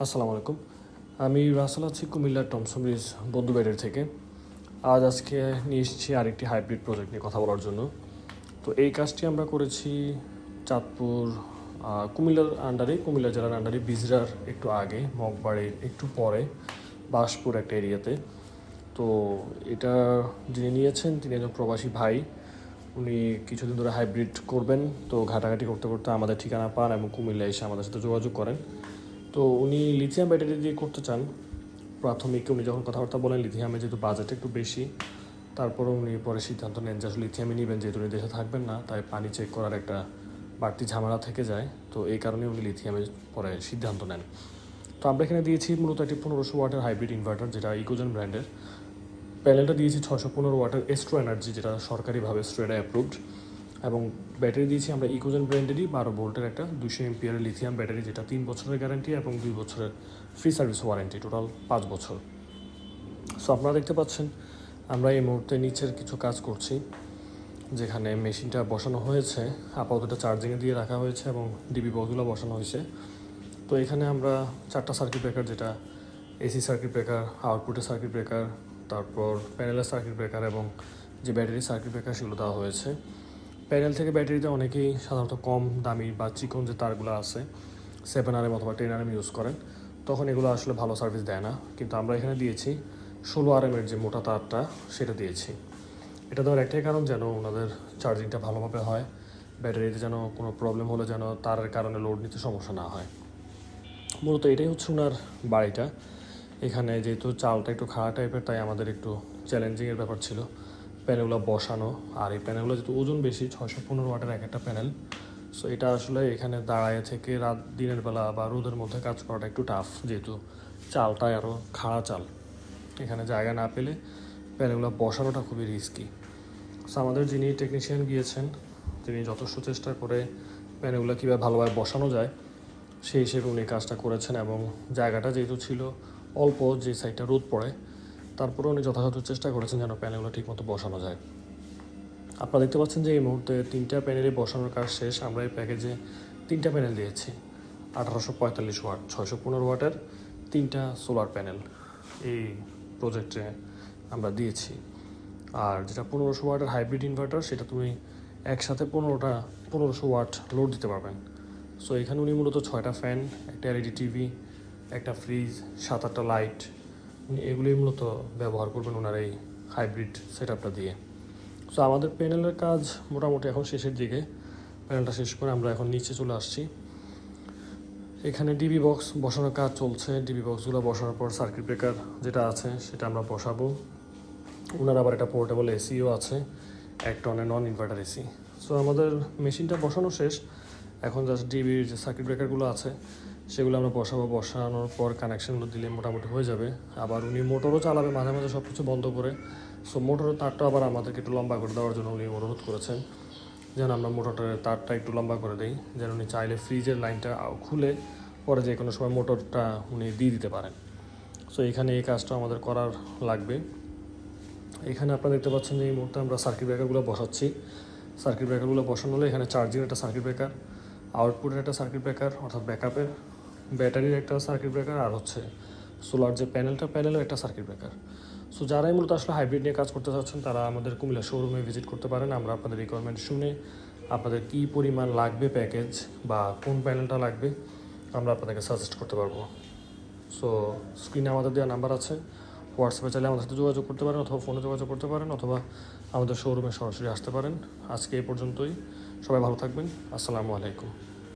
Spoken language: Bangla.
আসসালামু আলাইকুম। আমি রাসেল আছি কুমিল্লার টমসন ব্রিজ বন্ধু ব্যাটারি থেকে। আজকে নিয়ে এসেছি আরেকটি হাইব্রিড প্রজেক্ট নিয়ে কথা বলার জন্য। তো এই কাজটি আমরা করেছি চাঁদপুর কুমিল্লা জেলার আন্ডারে বিজরার একটু আগে, মগবাড়ির একটু পরে, বাসপুর একটা এরিয়াতে। তো এটা যিনি নিয়েছেন তিনি একজন প্রবাসী ভাই। উনি কিছুদিন ধরে হাইব্রিড করবেন, তো ঘাটাঘাটি করতে করতে আমাদের ঠিকানা পান এবং কুমিল্লা এসে আমাদের সাথে যোগাযোগ করেন। তো উনি লিথিয়াম ব্যাটারি দিয়ে করতে চান। প্রাথমিক উনি যখন কথাবার্তা বলেন, লিথিয়ামে যেহেতু বাজেট একটু বেশি, তারপরেও উনি পরে সিদ্ধান্ত নেন যে আসলে লিথিয়ামে নেবেন, যেহেতু উনি দেশে থাকবেন না, তাই পানি চেক করার একটা বাড়তি ঝামেলা থেকে যায়। তো এই কারণে উনি লিথিয়ামে পরে সিদ্ধান্ত নেন। তো আমরা এখানে দিয়েছি মূলত একটি 1500 ওয়াটের হাইব্রিড ইনভার্টার, যেটা ইকোজেন ব্র্যান্ডের। প্যানেলটা দিয়েছি 615 ওয়াটের এস্ট্রো এনার্জি, যেটা সরকারিভাবে স্ট্রেডা অ্যাপ্রুভড। এবং ব্যাটারি দিয়েছি আমরা ইকোজেন ব্র্যান্ডেরই 12 ভোল্টের একটা 200 এমপিয়ারের লিথিয়াম ব্যাটারি, যেটা 3 বছরের গ্যারান্টি এবং 2 বছরের ফ্রি সার্ভিস ওয়ারেন্টি, টোটাল 5 বছর। সো আপনারা দেখতে পাচ্ছেন আমরা এই মুহূর্তে নিচের কিছু কাজ করছি, যেখানে মেশিনটা বসানো হয়েছে, আপাতত চার্জিংয়ে দিয়ে রাখা হয়েছে এবং ডিবি বক্সগুলো বসানো হয়েছে। তো এখানে আমরা 4টা সার্কিট ব্রেকার, যেটা এসি সার্কিট ব্রেকার, আউটপুটের সার্কিট ব্রেকার, তারপর প্যানেলের সার্কিট ব্রেকার এবং যে ব্যাটারি সার্কিট ব্রেকার, সেগুলো দেওয়া হয়েছে। প্যানেল থেকে ব্যাটারিতে অনেকেই সাধারণত কম দামি বা চিকন যে তারগুলো আছে 7RM অথবা 10RM ইউজ করেন, তখন এগুলো আসলে ভালো সার্ভিস দেয় না। কিন্তু আমরা এখানে দিয়েছি 16RM যে মোটা তারটা, সেটা দিয়েছি। এটা দেওয়ার একটাই কারণ, যেন ওনাদের চার্জিংটা ভালোভাবে হয়, ব্যাটারিতে যেন কোনো প্রবলেম হলে যেন তারের কারণে লোড নিতে সমস্যা না হয়। মূলত এটাই হচ্ছে ওনার বাড়িটা। এখানে যেহেতু চালটা একটু খাড়া টাইপের, তাই আমাদের একটু চ্যালেঞ্জিংয়ের ব্যাপার ছিল প্যানেলগুলো বসানো। আর এই প্যানেলগুলো যেহেতু ওজন বেশি, 615 ওয়াটের এক একটা প্যানেল, সো এটা আসলে এখানে দাঁড়ায় থেকে দিনের বেলা বা রোদের মধ্যে কাজ করাটা একটু টাফ, যেহেতু চালটাই আরও খাড়া চাল। এখানে জায়গা না পেলে প্যানেলগুলো বসানোটা খুবই রিস্কি। সো আমাদের যিনি টেকনিশিয়ান গিয়েছেন, তিনি যথেষ্ট চেষ্টা করে প্যানেলগুলো কীভাবে ভালোভাবে বসানো যায় সেই হিসেবে উনি কাজটা করেছেন। এবং জায়গাটা যেহেতু ছিল অল্প, যে সাইডটা রোদ পড়ে, তারপরে উনি যথাযথ চেষ্টা করেছেন যেন প্যানেলগুলো ঠিকমতো বসানো যায়। আপনারা দেখতে পাচ্ছেন যে এই মুহূর্তে 3টা প্যানেলে বসানোর কাজ শেষ। আমরা এই প্যাকেজে 3টা প্যানেল দিয়েছি, 1845 ওয়াট, 615 ওয়াটের 3টা সোলার প্যানেল এই প্রজেক্টে আমরা দিয়েছি। আর যেটা 1500 ওয়াটের হাইব্রিড ইনভার্টার, সেটা তুমি একসাথে 1500 ওয়াট লোড দিতে পারবেন। সো এখানে উনি মূলত 6টা ফ্যান, একটা এলইডি টিভি, একটা ফ্রিজ, 7-8টা লাইট, উনি এগুলোই মূলত ব্যবহার করবেন ওনার এই হাইব্রিড সেট আপটা দিয়ে। সো আমাদের প্যানেলের কাজ মোটামুটি এখন শেষের দিকে। প্যানেলটা শেষ করে আমরা এখন নিচে চলে আসছি। এখানে ডিবি বক্স বসানোর কাজ চলছে। ডিবি বক্সগুলো বসানোর পর সার্কিট ব্রেকার যেটা আছে সেটা আমরা বসাবো। ওনার আবার একটা পোর্টেবল এসিও আছে, এক টনের নন ইনভার্টার এসি। সো আমাদের মেশিনটা বসানো শেষ, এখন জাস্ট ডিবির যে সার্কিট ব্রেকারগুলো আছে সেগুলো আমরা বসাবো। বসানোর পর কানেকশানগুলো দিলে মোটামুটি হয়ে যাবে। আবার উনি মোটরও চালাবে মাঝে মাঝে সব কিছু বন্ধ করে। সো মোটরের তারটা আবার আমাদেরকে একটু লম্বা করে দেওয়ার জন্য উনি অনুরোধ করেছেন, যেন আমরা মোটরের তারটা একটু লম্বা করে দিই, যেন উনি চাইলে ফ্রিজের লাইনটা খুলে পরে যে কোনো সময় মোটরটা উনি দিয়ে দিতে পারেন। সো এখানে এই কাজটা আমাদের করার লাগবে। এখানে আপনারা দেখতে পাচ্ছেন যে এই মুহূর্তে আমরা সার্কিট ব্রেকারগুলো বসাচ্ছি। সার্কিট ব্রেকারগুলো বসানো হলে এখানে চার্জিংয়ের একটা সার্কিট ব্রেকার, আউটপুটের একটা সার্কিট ব্রেকার অর্থাৎ ব্যাকআপের, ব্যাটারির একটা সার্কিট ব্রেকার, আর হচ্ছে সোলার যে প্যানেলের একটা সার্কিট ব্রেকার। সো যারাই মূলত আসলে হাইব্রিড নিয়ে কাজ করতে চাচ্ছেন, তারা আমাদের কুমিল্লা শোরুমে ভিজিট করতে পারেন। আমরা আপনাদের রিকোয়ারমেন্ট শুনে আপনাদের কী পরিমাণ লাগবে প্যাকেজ বা কোন প্যানেলটা লাগবে আমরা আপনাদেরকে সাজেস্ট করতে পারবো। সো স্ক্রিনে আমাদের দেওয়া নাম্বার আছে, হোয়াটসঅ্যাপে চাইলে আমাদের সাথে যোগাযোগ করতে পারেন, অথবা ফোনে যোগাযোগ করতে পারেন, অথবা আমাদের শোরুমে সরাসরি আসতে পারেন। আজকে এই পর্যন্তই, সবাই ভালো থাকবেন। আসসালামু আলাইকুম।